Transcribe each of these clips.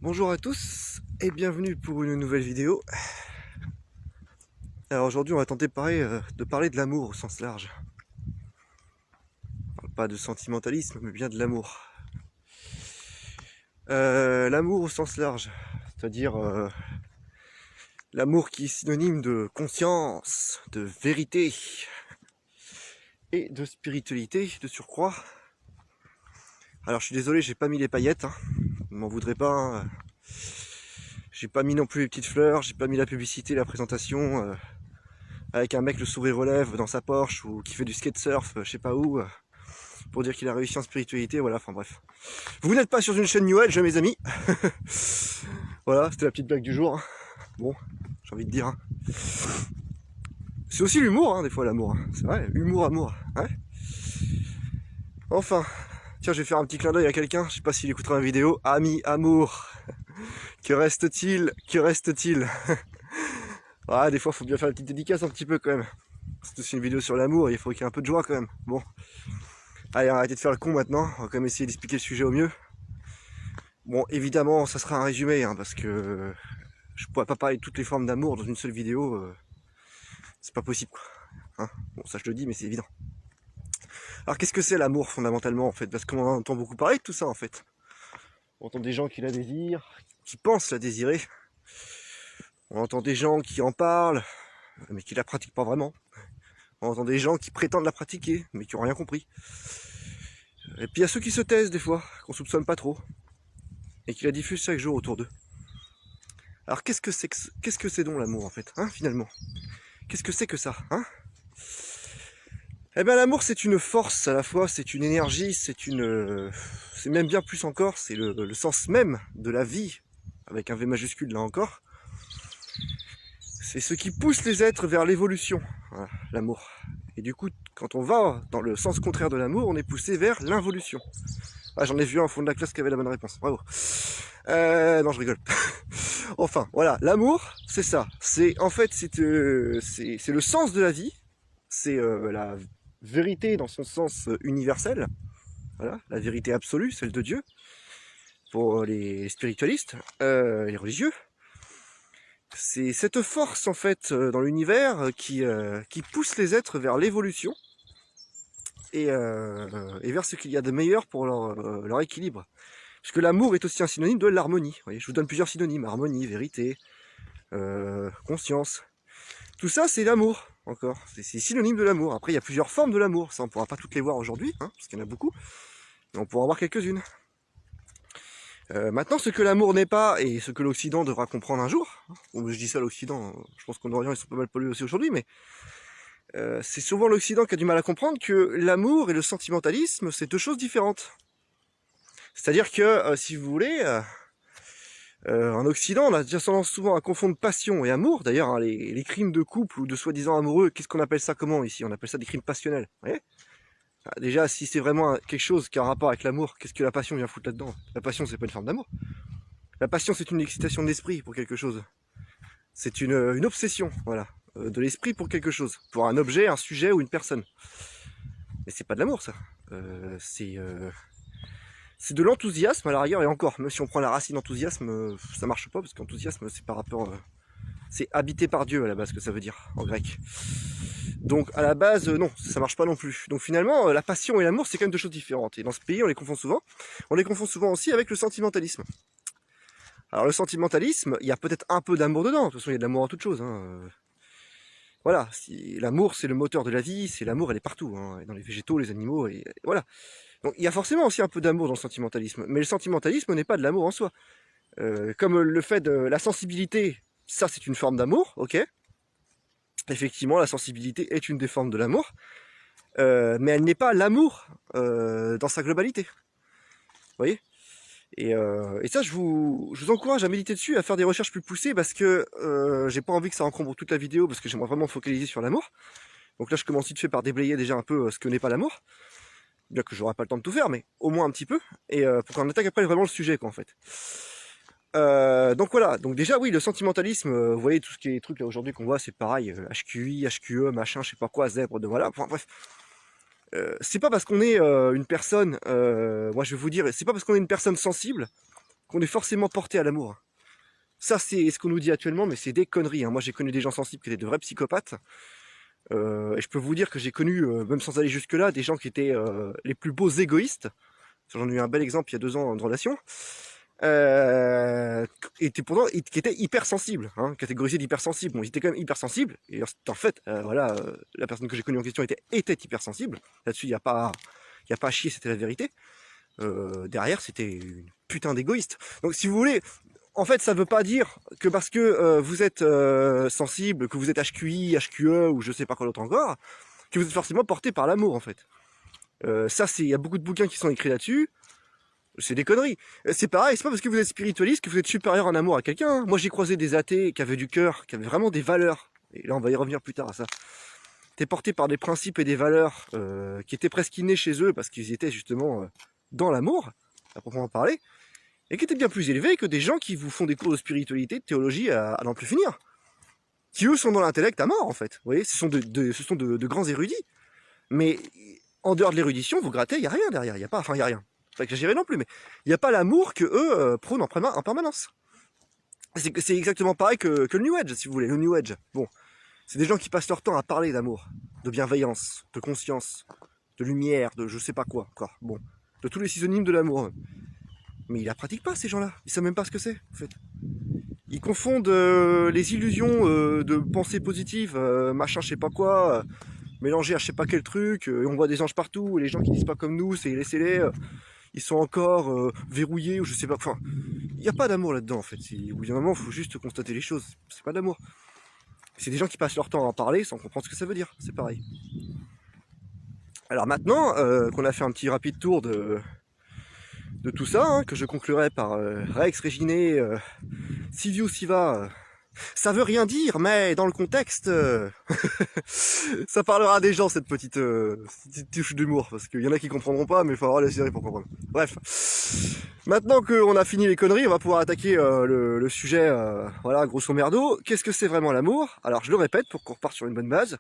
Bonjour à tous et bienvenue pour une nouvelle vidéo. Alors aujourd'hui on va tenter de parler de l'amour au sens large. On parle pas de sentimentalisme mais bien de l'amour. L'amour au sens large, c'est-à-dire l'amour qui est synonyme de conscience, de vérité et de spiritualité de surcroît. Alors je suis désolé, j'ai pas mis les paillettes, hein. Ne m'en voudrez pas. Hein. J'ai pas mis non plus les petites fleurs, j'ai pas mis la publicité, la présentation avec un mec le sourire aux lèvres dans sa Porsche ou qui fait du skate surf, je sais pas où, pour dire qu'il a réussi en spiritualité, voilà, enfin bref. Vous n'êtes pas sur une chaîne New Age, mes amis. Voilà, c'était la petite blague du jour. Hein. Bon, j'ai envie de dire. Hein. C'est aussi l'humour, hein, des fois l'amour. Hein. C'est vrai, humour, amour. Hein. Enfin, tiens, je vais faire un petit clin d'œil à quelqu'un, je sais pas s'il écoutera la vidéo. Ami, amour. Que reste-t-il? Que reste-t-il? Ah, des fois, faut bien faire une petite dédicace un petit peu quand même. C'est aussi une vidéo sur l'amour, il faut qu'il y ait un peu de joie quand même. Bon. Allez, arrêtez de faire le con maintenant, on va quand même essayer d'expliquer le sujet au mieux. Bon, évidemment, ça sera un résumé, hein, parce que je pourrais pas parler de toutes les formes d'amour dans une seule vidéo. C'est pas possible, quoi. Hein, bon, ça je le dis, mais c'est évident. Alors, qu'est-ce que c'est l'amour, fondamentalement, en fait? Parce qu'on entend beaucoup parler de tout ça, en fait. On entend des gens qui la désirent, qui pensent la désirer. On entend des gens qui en parlent, mais qui la pratiquent pas vraiment. On entend des gens qui prétendent la pratiquer, mais qui n'ont rien compris. Et puis il y a ceux qui se taisent des fois, qu'on soupçonne pas trop, et qui la diffusent chaque jour autour d'eux. Alors qu'est-ce que c'est donc l'amour en fait, hein, finalement? Qu'est-ce que c'est que ça, hein? Eh bien l'amour c'est une force à la fois, c'est une énergie, c'est même bien plus encore, c'est le sens même de la vie, avec un V majuscule là encore. C'est ce qui pousse les êtres vers l'évolution, voilà, l'amour. Et du coup, quand on va dans le sens contraire de l'amour, on est poussé vers l'involution. Ah, j'en ai vu un au fond de la classe qui avait la bonne réponse, bravo. Non, je rigole. Enfin, voilà, l'amour, c'est ça. C'est en fait, c'est le sens de la vie. C'est la vérité dans son sens universel. Voilà, la vérité absolue, celle de Dieu. Pour les spiritualistes, les religieux. C'est cette force en fait dans l'univers qui pousse les êtres vers l'évolution et vers ce qu'il y a de meilleur pour leur équilibre. Parce que l'amour est aussi un synonyme de l'harmonie. Je vous donne plusieurs synonymes, harmonie, vérité, conscience. Tout ça c'est l'amour, encore. C'est synonyme de l'amour. Après il y a plusieurs formes de l'amour, ça on ne pourra pas toutes les voir aujourd'hui, hein, parce qu'il y en a beaucoup, mais on pourra en voir quelques-unes. Maintenant, ce que l'amour n'est pas, et ce que l'Occident devra comprendre un jour, bon, je dis ça l'Occident, je pense qu'en Orient ils sont pas mal pollués aussi aujourd'hui, mais c'est souvent l'Occident qui a du mal à comprendre que l'amour et le sentimentalisme, c'est deux choses différentes. C'est-à-dire que, si vous voulez, en Occident, on a déjà tendance souvent à confondre passion et amour. D'ailleurs, hein, les crimes de couple ou de soi-disant amoureux, qu'est-ce qu'on appelle ça comment ici? On appelle ça des crimes passionnels. Vous voyez? Déjà, si c'est vraiment quelque chose qui a un rapport avec l'amour, qu'est-ce que la passion vient foutre là-dedans? La passion, c'est pas une forme d'amour. La passion, c'est une excitation de l'esprit pour quelque chose. C'est une obsession, voilà, de l'esprit pour quelque chose, pour un objet, un sujet ou une personne. Mais c'est pas de l'amour, ça. C'est de l'enthousiasme à la rigueur, et encore, même si on prend la racine enthousiasme, ça marche pas, parce qu'enthousiasme, c'est par rapport... c'est habité par Dieu, à la base, que ça veut dire, en grec. Donc, à la base, non, ça marche pas non plus. Donc, finalement, la passion et l'amour, c'est quand même deux choses différentes. Et dans ce pays, on les confond souvent. On les confond souvent aussi avec le sentimentalisme. Alors, le sentimentalisme, il y a peut-être un peu d'amour dedans. De toute façon, il y a de l'amour en toute chose. Hein. Voilà, l'amour, c'est le moteur de la vie. C'est l'amour, elle est partout. Hein. Dans les végétaux, les animaux, et voilà. Donc, il y a forcément aussi un peu d'amour dans le sentimentalisme. Mais le sentimentalisme n'est pas de l'amour en soi. Comme le fait de la sensibilité, ça, c'est une forme d'amour, ok. Effectivement, la sensibilité est une des formes de l'amour. Mais elle n'est pas l'amour dans sa globalité. Vous voyez? Et ça, je vous encourage à méditer dessus, à faire des recherches plus poussées, parce que j'ai pas envie que ça encombre toute la vidéo, parce que j'aimerais vraiment me focaliser sur l'amour. Donc là, je commence vite fait par déblayer déjà un peu ce que n'est pas l'amour. Bien que j'aurai pas le temps de tout faire, mais au moins un petit peu. Et pour qu'on attaque après vraiment le sujet, quoi, en fait. Donc voilà, donc déjà oui, le sentimentalisme, vous voyez tout ce qui est trucs là aujourd'hui qu'on voit, c'est pareil, HQI, HQE, machin, je sais pas quoi, zèbre, de voilà, enfin bref. C'est pas parce qu'on est une personne, moi je vais vous dire, c'est pas parce qu'on est une personne sensible qu'on est forcément porté à l'amour. Ça, c'est ce qu'on nous dit actuellement, mais c'est des conneries. Hein. Moi, j'ai connu des gens sensibles qui étaient de vrais psychopathes. Et je peux vous dire que j'ai connu, même sans aller jusque-là, des gens qui étaient les plus beaux égoïstes. J'en ai eu un bel exemple il y a 2 ans de relation. Qui étaient hypersensibles, hein, catégorisés d'hypersensibles. Bon, ils étaient quand même hypersensibles. Et en fait, voilà, la personne que j'ai connue en question était hypersensible. Là-dessus, il n'y a pas à chier, c'était la vérité. Derrière, c'était une putain d'égoïste. Donc, si vous voulez, en fait, ça veut pas dire que parce que vous êtes sensible, que vous êtes HQI, HQE ou je sais pas quoi d'autre encore, que vous êtes forcément porté par l'amour, en fait. Ça, il y a beaucoup de bouquins qui sont écrits là-dessus. C'est des conneries. C'est pareil, c'est pas parce que vous êtes spiritualiste que vous êtes supérieur en amour à quelqu'un. Hein. Moi, j'ai croisé des athées qui avaient du cœur, qui avaient vraiment des valeurs. Et là, on va y revenir plus tard à ça. T'es porté par des principes et des valeurs qui étaient presque innés chez eux parce qu'ils étaient justement dans l'amour, à proprement parler, et qui étaient bien plus élevés que des gens qui vous font des cours de spiritualité, de théologie à n'en plus finir. Qui eux sont dans l'intellect à mort, en fait. Vous voyez, ce sont de grands érudits. Mais en dehors de l'érudition, vous grattez, il n'y a rien derrière. Il n'y a pas, enfin, il n'y a rien. Pas exagéré non plus, mais il n'y a pas l'amour que eux prônent en permanence. C'est exactement pareil que le New Age, si vous voulez. Le New Age, bon, c'est des gens qui passent leur temps à parler d'amour, de bienveillance, de conscience, de lumière, de je sais pas quoi, encore. Bon, de tous les synonymes de l'amour. Mais ils la pratiquent pas, ces gens-là. Ils savent même pas ce que c'est, en fait. Ils confondent les illusions de pensée positive, machin, je sais pas quoi, mélangées à je sais pas quel truc, et on voit des anges partout, et les gens qui disent pas comme nous, c'est laissez-les. Ils sont encore verrouillés ou je sais pas. Enfin, il n'y a pas d'amour là-dedans en fait. Au bout d'un moment, il faut juste constater les choses. C'est pas d'amour. C'est des gens qui passent leur temps à en parler sans comprendre ce que ça veut dire. C'est pareil. Alors maintenant qu'on a fait un petit rapide tour de tout ça, hein, que je conclurai par Rex Regine, Siviu Siva. Ça veut rien dire, mais dans le contexte, ça parlera des gens cette petite touche d'humour, parce qu'il y en a qui comprendront pas, mais il faut avoir la série pour comprendre. Bref, maintenant qu'on a fini les conneries, on va pouvoir attaquer le sujet, voilà, grosso merdo. Qu'est-ce que c'est vraiment l'amour? Alors je le répète pour qu'on reparte sur une bonne base.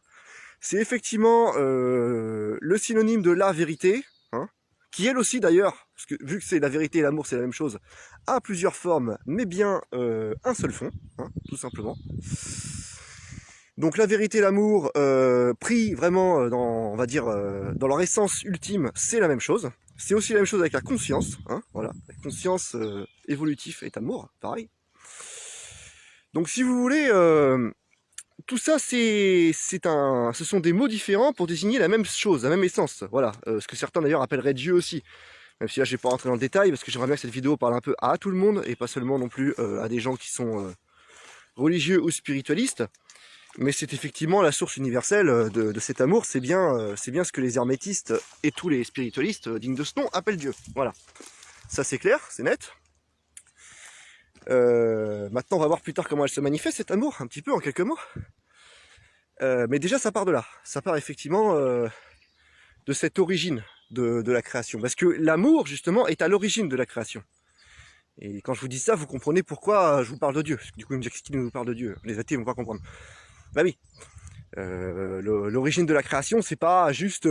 C'est effectivement le synonyme de la vérité, hein, qui elle aussi d'ailleurs, parce que vu que c'est la vérité et l'amour c'est la même chose, a plusieurs formes, mais bien un seul fond, hein, tout simplement. Donc la vérité et l'amour, pris vraiment dans, on va dire, dans leur essence ultime, c'est la même chose. C'est aussi la même chose avec la conscience, hein, voilà. La conscience évolutive est amour, pareil. Donc si vous voulez, tout ça, ce sont des mots différents pour désigner la même chose, la même essence. Voilà, ce que certains d'ailleurs appelleraient Dieu aussi. Même si là, je vais pas rentrer dans le détail, parce que j'aimerais bien que cette vidéo parle un peu à tout le monde, et pas seulement non plus à des gens qui sont religieux ou spiritualistes. Mais c'est effectivement la source universelle de cet amour, c'est bien ce que les hermétistes et tous les spiritualistes dignes de ce nom appellent Dieu. Voilà, ça c'est clair, c'est net. Maintenant on va voir plus tard comment elle se manifeste, cet amour, un petit peu en quelques mots. Mais déjà ça part de là, ça part effectivement de cette origine de la création. Parce que l'amour justement est à l'origine de la création. Et quand je vous dis ça, vous comprenez pourquoi je vous parle de Dieu. Parce que du coup, vous me dites qui nous parle de Dieu. Les athées vont pas comprendre. Bah oui. L'origine de la création, c'est pas juste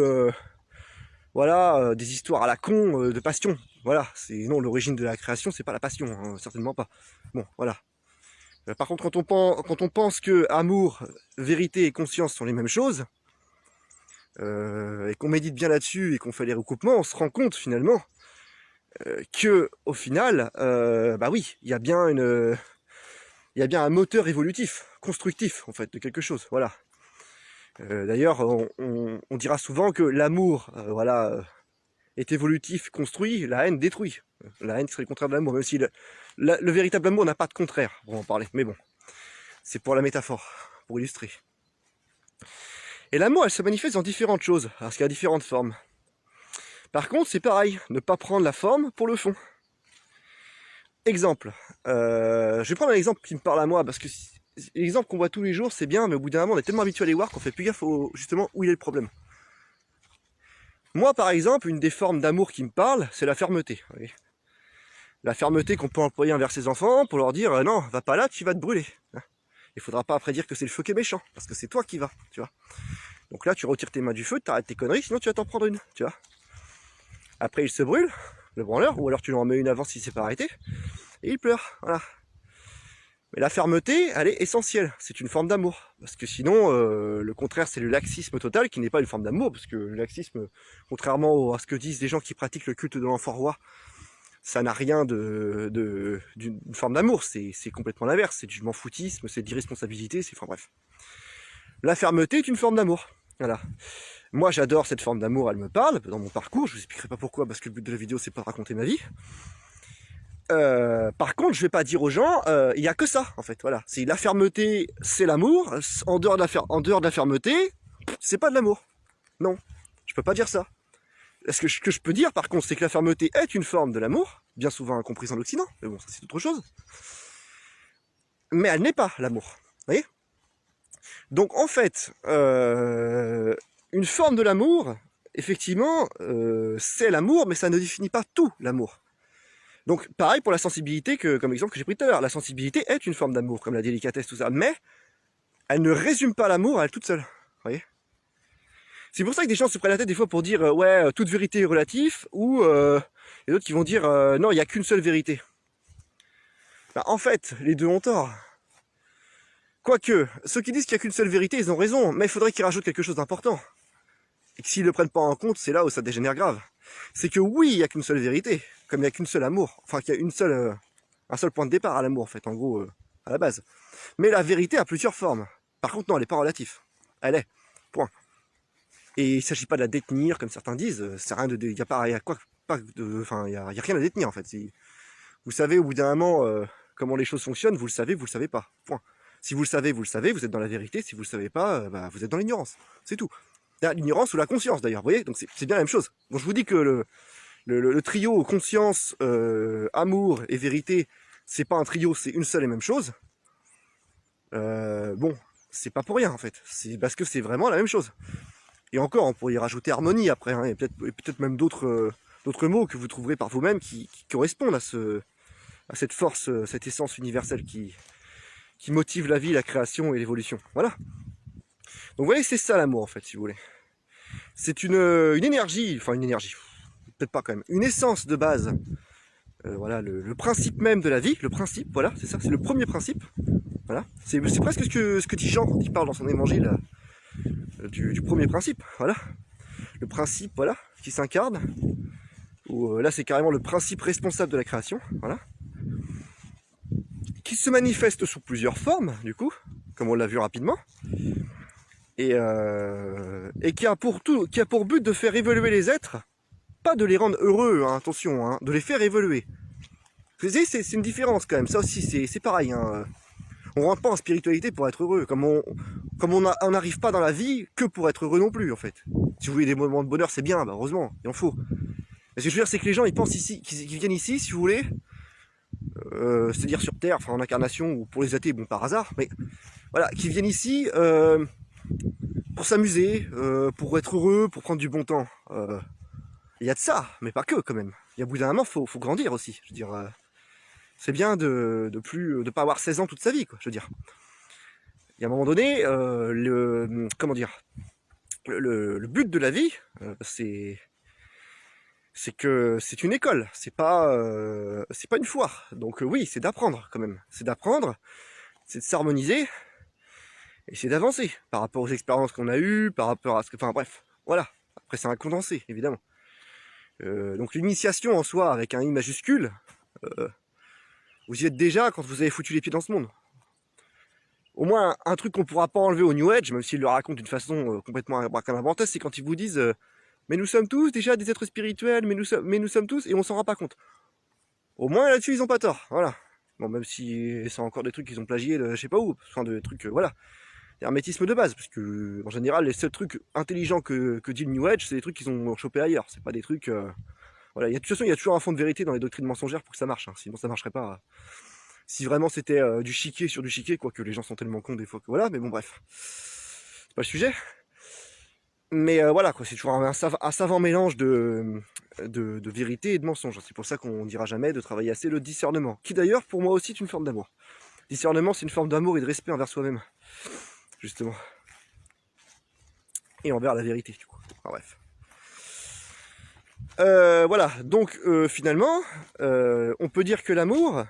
voilà, des histoires à la con de passion. Voilà, non, l'origine de la création, c'est pas la passion, hein, certainement pas. Bon, voilà. Par contre, quand on pense que amour, vérité et conscience sont les mêmes choses, et qu'on médite bien là-dessus et qu'on fait les recoupements, on se rend compte finalement que au final, bah oui, il y a bien un moteur évolutif, constructif en fait, de quelque chose. Voilà. D'ailleurs, on dira souvent que l'amour, voilà, est évolutif, construit, la haine détruit. La haine serait le contraire de l'amour, même si le véritable amour n'a pas de contraire, pour en parler. Mais bon, c'est pour la métaphore, pour illustrer. Et l'amour, elle se manifeste dans différentes choses, parce qu'il y a différentes formes. Par contre, c'est pareil, ne pas prendre la forme pour le fond. Exemple, je vais prendre un exemple qui me parle à moi, parce que l'exemple qu'on voit tous les jours, c'est bien, mais au bout d'un moment, on est tellement habitué à les voir qu'on fait plus gaffe justement où il est le problème. Moi, par exemple, une des formes d'amour qui me parle, c'est la fermeté. Oui. La fermeté qu'on peut employer envers ses enfants pour leur dire non, va pas là, tu vas te brûler. Il faudra pas après dire que c'est le feu qui est méchant, parce que c'est toi qui vas, tu vois. Donc là, tu retires tes mains du feu, t'arrêtes tes conneries, sinon tu vas t'en prendre une, tu vois. Après, il se brûle, le branleur, ou alors tu lui en mets une avant si c'est pas arrêté. et il pleure, voilà. Mais la fermeté, elle est essentielle, c'est une forme d'amour. Parce que sinon, le contraire, c'est le laxisme total, qui n'est pas une forme d'amour, parce que le laxisme, contrairement à ce que disent les gens qui pratiquent le culte de l'enfant roi, ça n'a rien d'une forme d'amour, c'est complètement l'inverse, c'est du m'en foutisme, c'est de l'irresponsabilité, enfin bref. La fermeté est une forme d'amour, voilà. Moi j'adore cette forme d'amour, elle me parle, dans mon parcours, je vous expliquerai pas pourquoi, parce que le but de la vidéo c'est pas de raconter ma vie. Par contre, je vais pas dire aux gens, il y a que ça, en fait, voilà. C'est la fermeté, c'est l'amour. En dehors de la fermeté, c'est pas de l'amour. Non, je peux pas dire ça. Ce que je peux dire, par contre, c'est que la fermeté est une forme de l'amour, bien souvent incomprise en Occident, mais bon, ça c'est autre chose. Mais elle n'est pas l'amour, vous voyez. Donc en fait, une forme de l'amour, effectivement, c'est l'amour, mais ça ne définit pas tout l'amour. Donc pareil pour la sensibilité, comme exemple que j'ai pris tout à l'heure. La sensibilité est une forme d'amour, comme la délicatesse, tout ça, mais elle ne résume pas l'amour à elle toute seule, vous voyez. C'est pour ça que des gens se prennent la tête des fois pour dire ouais, toute vérité est relative, ou et d'autres qui vont dire non, il n'y a qu'une seule vérité. Ben, en fait, les deux ont tort. Quoique, ceux qui disent qu'il n'y a qu'une seule vérité, ils ont raison, mais il faudrait qu'ils rajoutent quelque chose d'important. Et que s'ils ne le prennent pas en compte, c'est là où ça dégénère grave. C'est que oui, il n'y a qu'une seule vérité, comme il n'y a qu'une seule amour, enfin qu'il y a un seul point de départ à l'amour, en fait, en gros, à la base. Mais la vérité a plusieurs formes. Par contre, non, elle n'est pas relative. Elle est. Point. Et il ne s'agit pas de la détenir, comme certains disent. C'est rien de. Il n'y a pas. Il y a quoi. Enfin, il y a rien à détenir, en fait. Vous savez, au bout d'un moment, comment les choses fonctionnent, vous le savez pas. Point. Si vous le savez, vous êtes dans la vérité. Si vous le savez pas, bah, vous êtes dans l'ignorance. C'est tout. L'ignorance ou la conscience, d'ailleurs. Vous voyez, donc c'est bien la même chose. Donc je vous dis que le trio conscience, amour et vérité, c'est pas un trio, c'est une seule et même chose. Bon, c'est pas pour rien en fait. C'est parce que c'est vraiment la même chose. Et encore, on pourrait y rajouter harmonie après, hein, et peut-être même d'autres mots que vous trouverez par vous-même qui correspondent à cette force, cette essence universelle qui motive la vie, la création et l'évolution. Voilà. Donc vous voyez, c'est ça l'amour en fait, si vous voulez. C'est une énergie, enfin une énergie, peut-être pas quand même, une essence de base. Voilà, le principe même de la vie, le principe, voilà, c'est ça, c'est le premier principe. Voilà, c'est presque ce que dit Jean quand il parle dans son évangile du premier principe, voilà. Le principe, voilà, qui s'incarne. Ou là, c'est carrément le principe responsable de la création, voilà. Qui se manifeste sous plusieurs formes, du coup, comme on l'a vu rapidement. Et qui a pour but de faire évoluer les êtres, pas de les rendre heureux, hein, attention, hein, de les faire évoluer. Vous savez, c'est une différence quand même, ça aussi c'est pareil. Hein. On rentre pas en spiritualité pour être heureux, comme on n'arrive pas dans la vie que pour être heureux non plus en fait. Si vous voulez des moments de bonheur, c'est bien, bah, heureusement, il en faut. Mais ce que je veux dire, c'est que les gens ils pensent ici, qu'ils viennent ici, si vous voulez, c'est-à-dire sur Terre, enfin en incarnation, ou pour les athées, bon par hasard, mais voilà, qui viennent ici pour s'amuser, pour être heureux, pour prendre du bon temps. Il y a de ça, mais pas que quand même. Il y a au bout d'un moment, faut grandir aussi. Je veux dire, c'est bien de pas avoir 16 ans toute sa vie, quoi. Je veux dire. Il y a un moment donné, comment dire, le but de la vie, c'est que c'est une école, c'est pas une foire. Donc oui, c'est d'apprendre quand même. C'est d'apprendre, c'est de s'harmoniser et c'est d'avancer par rapport aux expériences qu'on a eues, par rapport à ce que, enfin bref, voilà. Après c'est un condensé évidemment. Donc l'initiation en soi avec un I majuscule, vous y êtes déjà quand vous avez foutu les pieds dans ce monde. Au moins un truc qu'on pourra pas enlever au New Age, même s'ils le racontent d'une façon complètement abracadabranteuse, c'est quand ils vous disent mais nous sommes tous déjà des êtres spirituels, mais nous sommes tous et on s'en rend pas compte. Au moins là-dessus ils ont pas tort, voilà. Bon, même si c'est encore des trucs qu'ils ont plagiés de je sais pas où, enfin des trucs voilà. Hermétisme de base, parce que en général les seuls trucs intelligents que dit le New Age, c'est des trucs qu'ils ont chopés ailleurs, c'est pas des trucs voilà, de toute façon il y a toujours un fond de vérité dans les doctrines mensongères pour que ça marche, hein, sinon ça marcherait pas. Si vraiment c'était du chiquet sur du chiquet, quoique les gens sont tellement cons des fois que voilà, mais bon bref, c'est pas le sujet. Mais voilà quoi, c'est toujours un savant mélange de vérité et de mensonge. C'est pour ça qu'on dira jamais de travailler assez le discernement, qui d'ailleurs pour moi aussi est une forme d'amour. Discernement, c'est une forme d'amour et de respect envers soi-même. Justement. Et envers la vérité, du coup. Enfin, bref. Voilà, donc finalement, on peut dire que l'amour,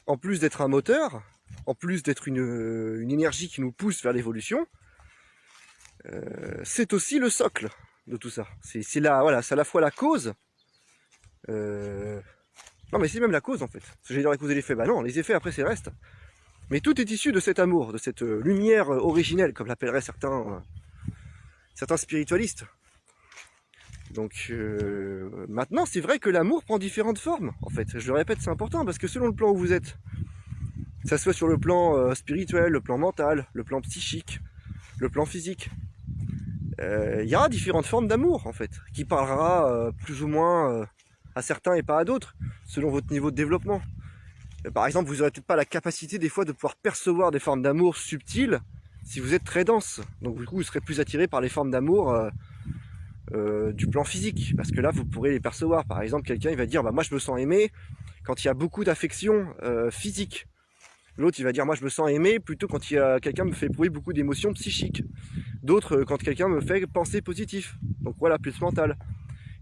en plus d'être un moteur, en plus d'être une énergie qui nous pousse vers l'évolution, c'est aussi le socle de tout ça. C'est voilà, à la fois la cause. Non mais c'est même la cause en fait. J'allais dire la cause et l'effet, bah non, les effets après c'est le reste. Mais tout est issu de cet amour, de cette lumière originelle, comme l'appelleraient certains spiritualistes. Donc maintenant, c'est vrai que l'amour prend différentes formes, en fait. Je le répète, c'est important, parce que selon le plan où vous êtes, que ça soit sur le plan spirituel, le plan mental, le plan psychique, le plan physique, il y aura différentes formes d'amour, en fait, qui parlera plus ou moins à certains et pas à d'autres, selon votre niveau de développement. Par exemple, vous n'aurez peut-être pas la capacité des fois de pouvoir percevoir des formes d'amour subtiles si vous êtes très dense. Donc du coup, vous serez plus attiré par les formes d'amour du plan physique, parce que là, vous pourrez les percevoir. Par exemple, quelqu'un il va dire, bah, moi je me sens aimé quand il y a beaucoup d'affection physique. L'autre, il va dire, moi je me sens aimé plutôt quand quelqu'un me fait éprouver beaucoup d'émotions psychiques. D'autres, quand quelqu'un me fait penser positif. Donc voilà, plus mental.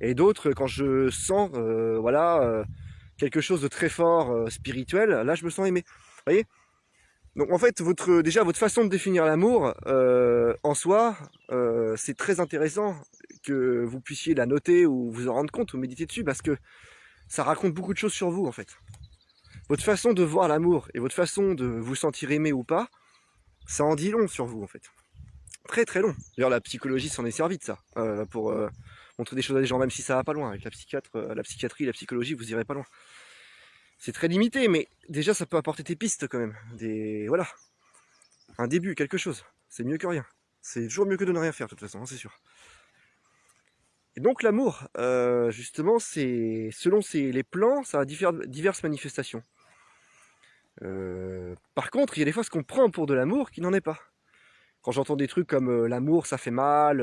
Et d'autres, quand je sens, voilà, quelque chose de très fort, spirituel, là je me sens aimé. Vous voyez? Donc en fait, déjà votre façon de définir l'amour, en soi, c'est très intéressant que vous puissiez la noter ou vous en rendre compte ou méditer dessus, parce que ça raconte beaucoup de choses sur vous en fait. Votre façon de voir l'amour et votre façon de vous sentir aimé ou pas, ça en dit long sur vous en fait. Très très long. D'ailleurs la psychologie s'en est servie de ça, pour montrer des choses à des gens, même si ça va pas loin. Avec la psychiatrie, la psychologie, vous irez pas loin. C'est très limité, mais déjà ça peut apporter des pistes quand même. Voilà. Un début, quelque chose. C'est mieux que rien. C'est toujours mieux que de ne rien faire de toute façon, hein, c'est sûr. Et donc l'amour, justement, c'est selon les plans, ça a diverses manifestations. Par contre, il y a des fois ce qu'on prend pour de l'amour qui n'en est pas. Quand j'entends des trucs comme l'amour, ça fait mal.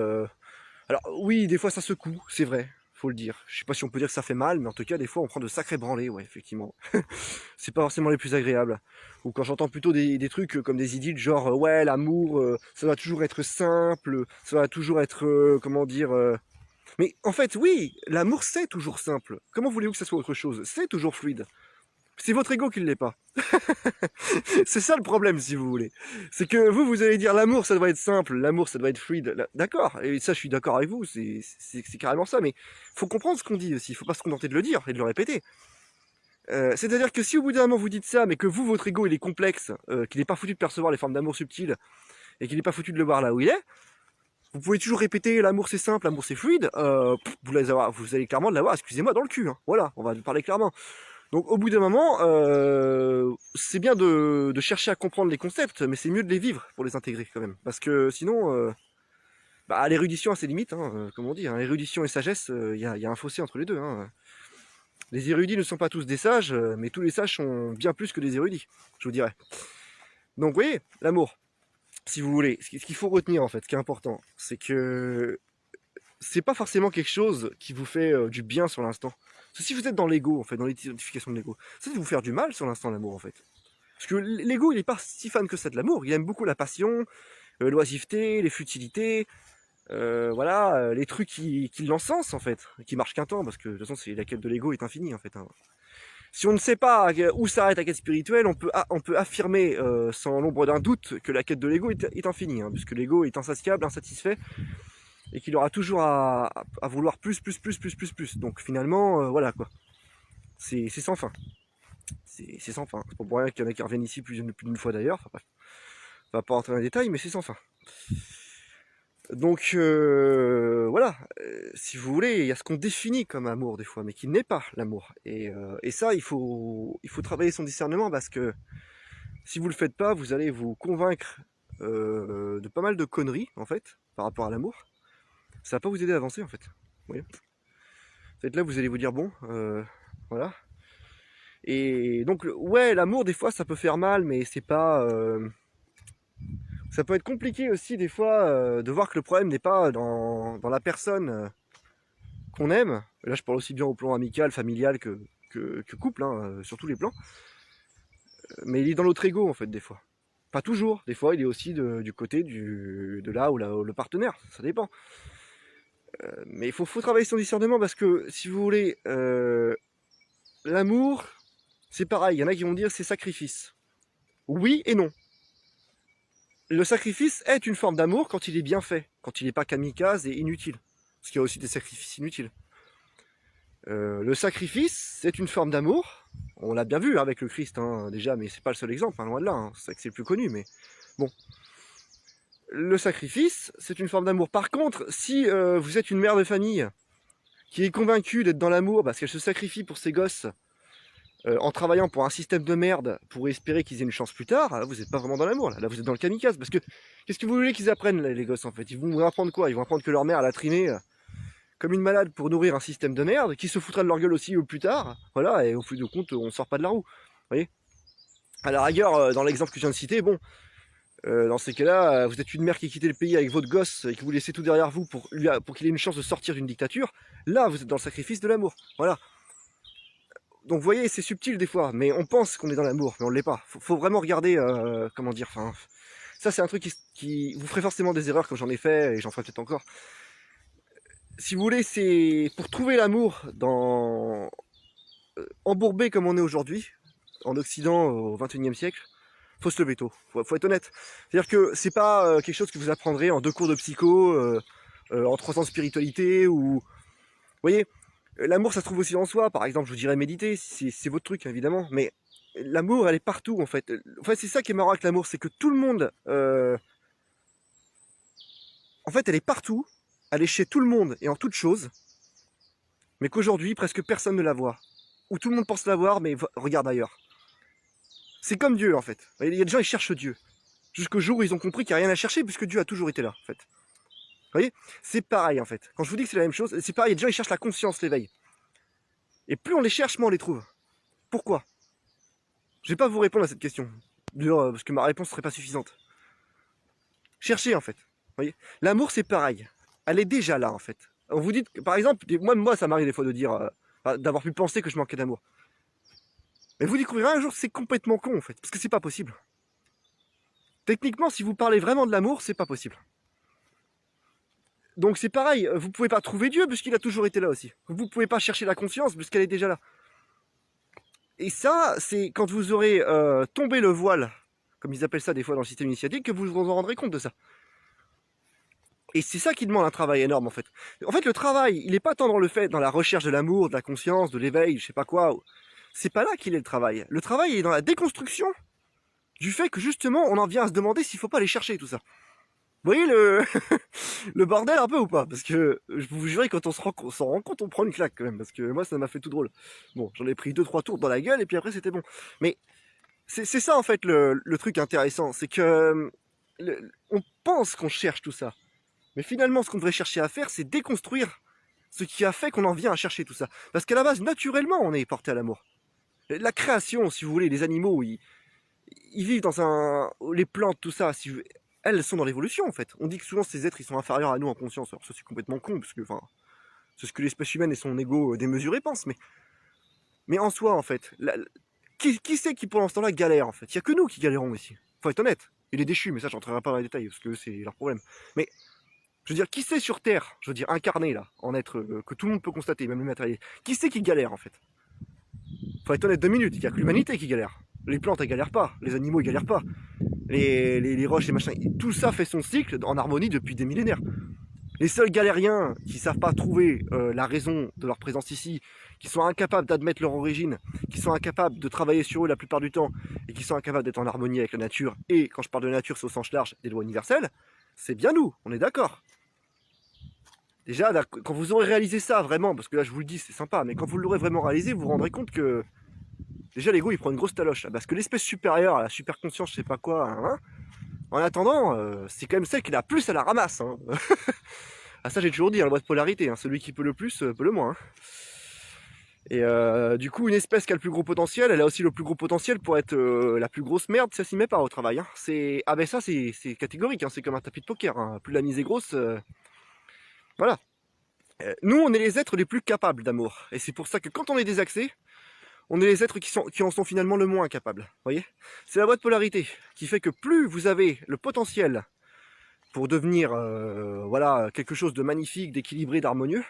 Alors oui, des fois ça secoue, c'est vrai, faut le dire. Je sais pas si on peut dire que ça fait mal, mais en tout cas, des fois on prend de sacrés branlés, ouais, effectivement. C'est pas forcément les plus agréables. Ou quand j'entends plutôt des trucs comme des idylles, genre ouais, l'amour, ça doit toujours être simple, ça doit toujours être, comment dire... Mais en fait, oui, l'amour c'est toujours simple. Comment voulez-vous que ça soit autre chose? C'est toujours fluide. C'est votre ego qui ne l'est pas. C'est ça le problème, si vous voulez. C'est que vous allez dire l'amour, ça doit être simple, l'amour, ça doit être fluide. D'accord, et ça, je suis d'accord avec vous, c'est carrément ça, mais faut comprendre ce qu'on dit aussi, faut pas se contenter de le dire et de le répéter. C'est-à-dire que si au bout d'un moment vous dites ça, mais que vous, votre ego, il est complexe, qu'il n'est pas foutu de percevoir les formes d'amour subtiles, et qu'il n'est pas foutu de le voir là où il est, vous pouvez toujours répéter l'amour c'est simple, l'amour c'est fluide, vous allez clairement l'avoir, excusez-moi, dans le cul. Hein. Voilà, on va parler clairement. Donc au bout d'un moment, c'est bien de chercher à comprendre les concepts, mais c'est mieux de les vivre pour les intégrer quand même. Parce que sinon, l'érudition a ses limites, hein, comme on dit. Hein, érudition et sagesse, il y a un fossé entre les deux. Hein. Les érudits ne sont pas tous des sages, mais tous les sages sont bien plus que des érudits, je vous dirais. Donc vous voyez, l'amour, si vous voulez, ce qu'il faut retenir en fait, ce qui est important, c'est que c'est pas forcément quelque chose qui vous fait du bien sur l'instant. Parce que si vous êtes dans l'ego, en fait, dans l'identification de l'ego, ça va vous faire du mal sur l'instant, l'amour, en fait. Parce que l'ego, il n'est pas si fan que ça de l'amour. Il aime beaucoup la passion, l'oisiveté, les futilités, voilà, les trucs qui l'encensent, en fait, qui marchent qu'un temps, parce que de toute façon, la quête de l'ego est infinie, en fait. Hein. Si on ne sait pas où s'arrête la quête spirituelle, on peut affirmer sans l'ombre d'un doute que la quête de l'ego est infinie, hein, puisque l'ego est insatiable, insatisfait, et qu'il aura toujours à vouloir plus. Donc finalement, voilà quoi. C'est sans fin. C'est sans fin. C'est pas pour rien qu'il y en a qui reviennent ici plus d'une fois d'ailleurs. Enfin, bref. On va pas rentrer dans les détails, mais c'est sans fin. Donc voilà, si vous voulez, il y a ce qu'on définit comme amour des fois, mais qui n'est pas l'amour. Et ça, il faut travailler son discernement, parce que si vous le faites pas, vous allez vous convaincre de pas mal de conneries en fait par rapport à l'amour. Ça va pas vous aider à avancer en fait. Vous voyez, peut-être là vous allez vous dire bon, voilà. Et donc ouais, l'amour des fois ça peut faire mal, mais c'est pas, ça peut être compliqué aussi des fois de voir que le problème n'est pas dans la personne qu'on aime. Et là je parle aussi bien au plan amical, familial que couple, hein, sur tous les plans. Mais il est dans l'autre ego en fait des fois. Pas toujours, des fois il est aussi du côté de là où le partenaire, ça dépend. Mais il faut travailler son discernement, parce que si vous voulez, l'amour, c'est pareil, il y en a qui vont dire c'est sacrifice. Oui et non. Le sacrifice est une forme d'amour quand il est bien fait, quand il n'est pas kamikaze et inutile. Parce qu'il y a aussi des sacrifices inutiles. Le sacrifice, c'est une forme d'amour. On l'a bien vu hein, avec le Christ hein, déjà, mais c'est pas le seul exemple, hein, loin de là. Hein. C'est vrai que c'est le plus connu, mais bon. Le sacrifice, c'est une forme d'amour. Par contre, si vous êtes une mère de famille qui est convaincue d'être dans l'amour parce qu'elle se sacrifie pour ses gosses en travaillant pour un système de merde pour espérer qu'ils aient une chance plus tard, là, vous n'êtes pas vraiment dans l'amour. Là, vous êtes dans le kamikaze. Parce que qu'est-ce que vous voulez qu'ils apprennent, les gosses, en fait? Ils vont apprendre quoi? Ils vont apprendre que leur mère, elle a trimé comme une malade pour nourrir un système de merde, qui se foutra de leur gueule aussi au plus tard. Voilà, et au bout de compte, on sort pas de la roue. Vous voyez? À la rigueur, dans l'exemple que je viens de citer, bon, dans ces cas-là, vous êtes une mère qui quittait le pays avec votre gosse et qui vous laissez tout derrière vous pour qu'il ait une chance de sortir d'une dictature. Là, vous êtes dans le sacrifice de l'amour. Voilà. Donc vous voyez, c'est subtil des fois, mais on pense qu'on est dans l'amour, mais on ne l'est pas. Faut vraiment regarder, comment dire, enfin, ça c'est un truc qui vous ferait forcément des erreurs comme j'en ai fait, et j'en ferai peut-être encore. Si vous voulez, c'est pour trouver l'amour dans embourbé comme on est aujourd'hui, en Occident au XXIe siècle, faut se lever tôt, faut être honnête. C'est-à-dire que c'est pas quelque chose que vous apprendrez en 2 cours de psycho, en 3 ans de spiritualité, ou... Vous voyez, l'amour, ça se trouve aussi en soi. Par exemple, je vous dirais méditer, c'est votre truc, évidemment. Mais l'amour, elle est partout, en fait. En fait, c'est ça qui est marrant avec l'amour, c'est que tout le monde... En fait, elle est partout, elle est chez tout le monde et en toute chose, mais qu'aujourd'hui, presque personne ne la voit. Ou tout le monde pense la voir, mais regarde ailleurs. C'est comme Dieu, en fait. Il y a des gens, ils cherchent Dieu. Jusqu'au jour où ils ont compris qu'il n'y a rien à chercher, puisque Dieu a toujours été là, en fait. Vous voyez? C'est pareil, en fait. Quand je vous dis que c'est la même chose, c'est pareil, il y a des gens, ils cherchent la conscience, l'éveil. Et plus on les cherche, moins on les trouve. Pourquoi? Je vais pas vous répondre à cette question. D'ailleurs, parce que ma réponse serait pas suffisante. Cherchez, en fait. Vous voyez? L'amour, c'est pareil. Elle est déjà là, en fait. On vous dit, par exemple, moi ça m'arrive des fois de dire, d'avoir pu penser que je manquais d'amour. Mais vous découvrirez un jour que c'est complètement con, en fait. Parce que c'est pas possible. Techniquement, si vous parlez vraiment de l'amour, c'est pas possible. Donc c'est pareil, vous pouvez pas trouver Dieu puisqu'il a toujours été là aussi. Vous pouvez pas chercher la conscience puisqu'elle est déjà là. Et ça, c'est quand vous aurez tombé le voile, comme ils appellent ça des fois dans le système initiatique, que vous vous en rendrez compte de ça. Et c'est ça qui demande un travail énorme en fait. En fait, le travail, il n'est pas tant dans le fait, dans la recherche de l'amour, de la conscience, de l'éveil, je sais pas quoi. C'est pas là qu'il est le travail. Le travail est dans la déconstruction du fait que justement, on en vient à se demander s'il faut pas aller chercher tout ça. Vous voyez le, le bordel un peu ou pas? Parce que je vous jurerai, quand on s'en rend compte, on prend une claque quand même. Parce que moi, ça m'a fait tout drôle. Bon, j'en ai pris 2-3 tours dans la gueule et puis après, c'était bon. Mais c'est ça en fait le truc intéressant. C'est que on pense qu'on cherche tout ça. Mais finalement, ce qu'on devrait chercher à faire, c'est déconstruire ce qui a fait qu'on en vient à chercher tout ça. Parce qu'à la base, naturellement, on est porté à l'amour. La création, si vous voulez, les animaux, ils vivent dans un... Les plantes, tout ça, si vous... elles sont dans l'évolution en fait. On dit que souvent ces êtres ils sont inférieurs à nous en conscience. Alors ça c'est complètement con, parce que enfin, c'est ce que l'espèce humaine et son ego démesuré pensent, mais en soi en fait, qui c'est qui pour l'instant là galère en fait? Il n'y a que nous qui galérons ici. Faut être honnête. Et les déchus, mais ça j'entrerai pas dans les détails parce que c'est leur problème. Mais je veux dire, qui c'est sur Terre, je veux dire incarné là, en être que tout le monde peut constater, même le matériel, qui c'est qui galère en fait? Faut être honnête 2 minutes, il n'y a que l'humanité qui galère. Les plantes elles galèrent pas, les animaux ils galèrent pas. Les roches, les machins, tout ça fait son cycle en harmonie depuis des millénaires. Les seuls galériens qui savent pas trouver la raison de leur présence ici, qui sont incapables d'admettre leur origine, qui sont incapables de travailler sur eux la plupart du temps, et qui sont incapables d'être en harmonie avec la nature, et quand je parle de nature, c'est au sens large des lois universelles, c'est bien nous, on est d'accord. Déjà, là, quand vous aurez réalisé ça vraiment, parce que là je vous le dis, c'est sympa, mais quand vous l'aurez vraiment réalisé, vous vous rendrez compte que déjà l'ego il prend une grosse taloche, parce que l'espèce supérieure, la super conscience, je sais pas quoi, hein, en attendant, c'est quand même celle qui a plus à la ramasse. Hein. Ah ça j'ai toujours dit, hein, la loi de polarité, hein, celui qui peut le plus, peut le moins. Hein. Et du coup, une espèce qui a le plus gros potentiel, elle a aussi le plus gros potentiel pour être la plus grosse merde, ça s'y met pas au travail. Hein. Ah ben ça c'est catégorique, hein, c'est comme un tapis de poker, hein. Plus la mise est grosse, voilà. Nous on est les êtres les plus capables d'amour, et c'est pour ça que quand on est désaxé, on est les êtres qui en sont finalement le moins capables. Voyez, c'est la loi de polarité qui fait que plus vous avez le potentiel pour devenir voilà, quelque chose de magnifique, d'équilibré, d'harmonieux,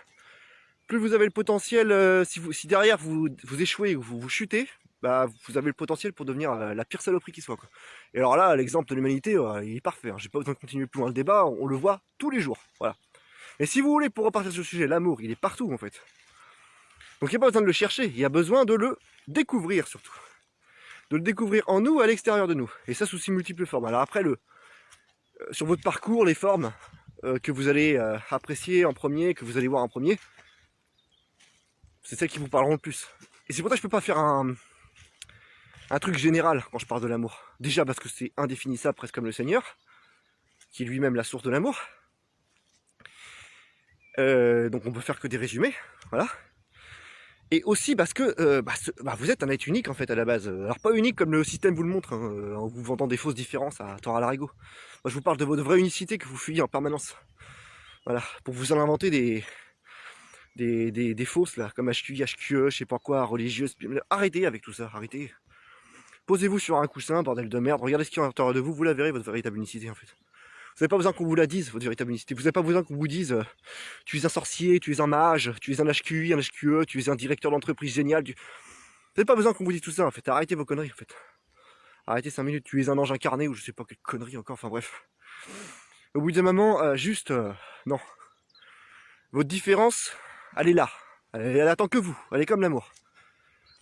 plus vous avez le potentiel, si derrière vous échouez ou vous chutez, bah, vous avez le potentiel pour devenir la pire saloperie qui soit, quoi. Et alors là, l'exemple de l'humanité, il est parfait, hein. J'ai pas besoin de continuer plus loin le débat, on le voit tous les jours, voilà. Et si vous voulez, pour repartir sur le sujet, l'amour, il est partout en fait. Donc il n'y a pas besoin de le chercher, il y a besoin de le découvrir surtout. De le découvrir en nous, à l'extérieur de nous. Et ça sous ses multiples formes. Alors après, sur votre parcours, les formes que vous allez apprécier en premier, que vous allez voir en premier, c'est celles qui vous parleront le plus. Et c'est pour ça que je peux pas faire un truc général quand je parle de l'amour. Déjà parce que c'est indéfinissable, presque comme le Seigneur, qui est lui-même la source de l'amour. Donc on peut faire que des résumés, voilà. Et aussi parce que vous êtes un être unique en fait à la base. Alors pas unique comme le système vous le montre, hein, en vous vendant des fausses différences à tort à l'arigot. Moi je vous parle de votre vraie unicité que vous fuyez en permanence. Voilà, pour vous en inventer des fausses là, comme HQI, HQE, je sais pas quoi, religieuses. Arrêtez avec tout ça, arrêtez. Posez-vous sur un coussin, bordel de merde, regardez ce qu'il y a à l'intérieur de vous, vous la verrez votre véritable unicité en fait. Vous n'avez pas besoin qu'on vous la dise, votre véritable unicité. Vous n'avez pas besoin qu'on vous dise tu es un sorcier, tu es un mage, tu es un HQI, un HQE, tu es un directeur d'entreprise génial. Vous n'avez pas besoin qu'on vous dise tout ça en fait. Arrêtez vos conneries en fait. Arrêtez 5 minutes, tu es un ange incarné ou je sais pas quelle connerie encore, enfin bref. Au bout d'un moment, non. Votre différence, elle est là. Elle attend que vous. Elle est comme l'amour.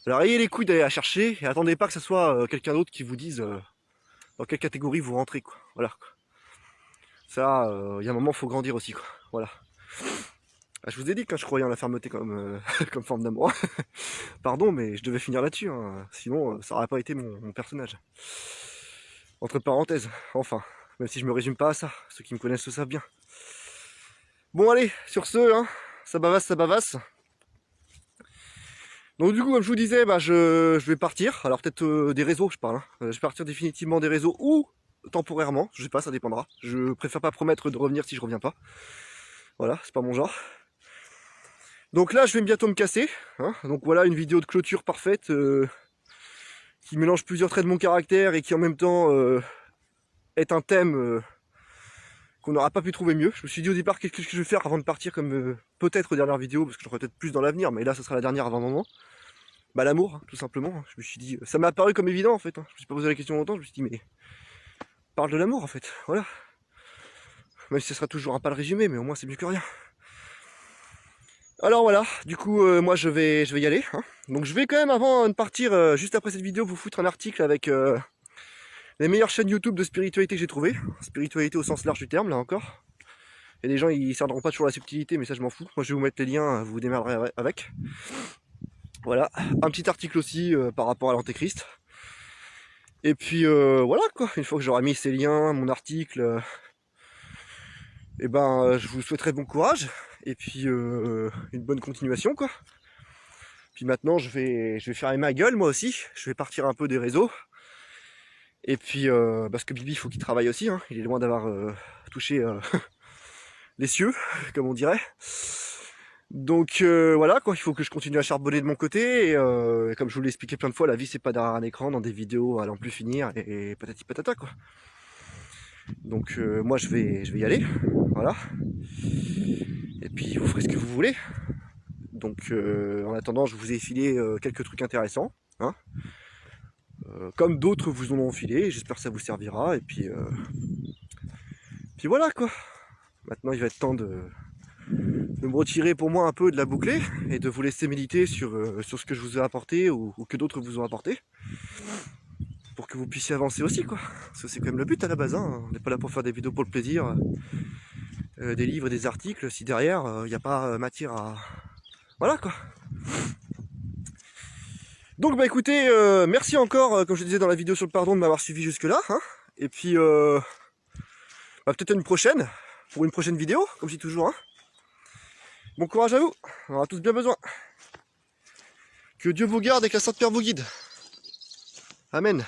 Alors ayez les couilles d'aller la chercher et attendez pas que ce soit quelqu'un d'autre qui vous dise dans quelle catégorie vous rentrez quoi. Voilà quoi. Ça, il y a un moment, faut grandir aussi, quoi. Voilà. Ah, je vous ai dit que je croyais en la fermeté comme, comme forme d'amour. Pardon, mais je devais finir là-dessus, hein. Sinon ça n'aurait pas été mon personnage. Entre parenthèses, enfin. Même si je me résume pas à ça, ceux qui me connaissent le savent bien. Bon allez, sur ce, hein, ça bavasse, ça bavasse. Donc du coup, comme je vous disais, je vais partir. Alors peut-être des réseaux, je parle. Hein. Je vais partir définitivement des réseaux ou temporairement, je sais pas, ça dépendra. Je préfère pas promettre de revenir si je reviens pas. Voilà, c'est pas mon genre. Donc là, je vais bientôt me casser. Hein. Donc voilà, une vidéo de clôture parfaite qui mélange plusieurs traits de mon caractère et qui en même temps est un thème qu'on n'aura pas pu trouver mieux. Je me suis dit au départ, qu'est-ce que je vais faire avant de partir comme peut-être dernière vidéo, parce que j'en ferai peut-être plus dans l'avenir, mais là, ce sera la dernière avant un moment. Bah l'amour, hein, tout simplement. Je me suis dit, ça m'a apparu comme évident en fait. Hein. Je me suis pas posé la question longtemps, je me suis dit, mais parle de l'amour en fait, voilà. Même si ce sera toujours un pâle résumé, mais au moins c'est mieux que rien. Alors voilà, du coup moi je vais y aller. Hein. Donc je vais quand même avant de partir, juste après cette vidéo, vous foutre un article avec les meilleures chaînes YouTube de spiritualité que j'ai trouvées. Spiritualité au sens large du terme, là encore. Et des gens ils céderont pas toujours la subtilité, mais ça je m'en fous. Moi je vais vous mettre les liens, vous vous démerderez avec. Voilà, un petit article aussi par rapport à l'antéchrist. Et puis voilà quoi, une fois que j'aurai mis ces liens, mon article, je vous souhaiterai bon courage et puis une bonne continuation quoi. Puis maintenant je vais fermer ma gueule moi aussi, je vais partir un peu des réseaux. Et puis parce que Bibi il faut qu'il travaille aussi, hein. Il est loin d'avoir touché les cieux, comme on dirait. Donc voilà quoi, il faut que je continue à charbonner de mon côté et comme je vous l'ai expliqué plein de fois, la vie c'est pas derrière un écran dans des vidéos à n'en plus finir et patati patata quoi. Donc moi je vais y aller, voilà. Et puis vous ferez ce que vous voulez. Donc en attendant je vous ai filé quelques trucs intéressants, hein. Comme d'autres vous en ont filé, j'espère que ça vous servira et puis voilà quoi. Maintenant il va être temps de me retirer pour moi un peu de la bouclée et de vous laisser méditer sur ce que je vous ai apporté ou que d'autres vous ont apporté pour que vous puissiez avancer aussi quoi. Parce que c'est quand même le but à la base, hein. On n'est pas là pour faire des vidéos pour le plaisir, des livres, des articles, si derrière il n'y a pas matière à... Voilà quoi. Donc bah écoutez, merci encore, comme je disais dans la vidéo sur le pardon, de m'avoir suivi jusque là, hein. Et puis peut-être une prochaine, pour une prochaine vidéo, comme je dis toujours, hein. Bon courage à vous, on en a tous bien besoin. Que Dieu vous garde et que la Sainte Père vous guide. Amen.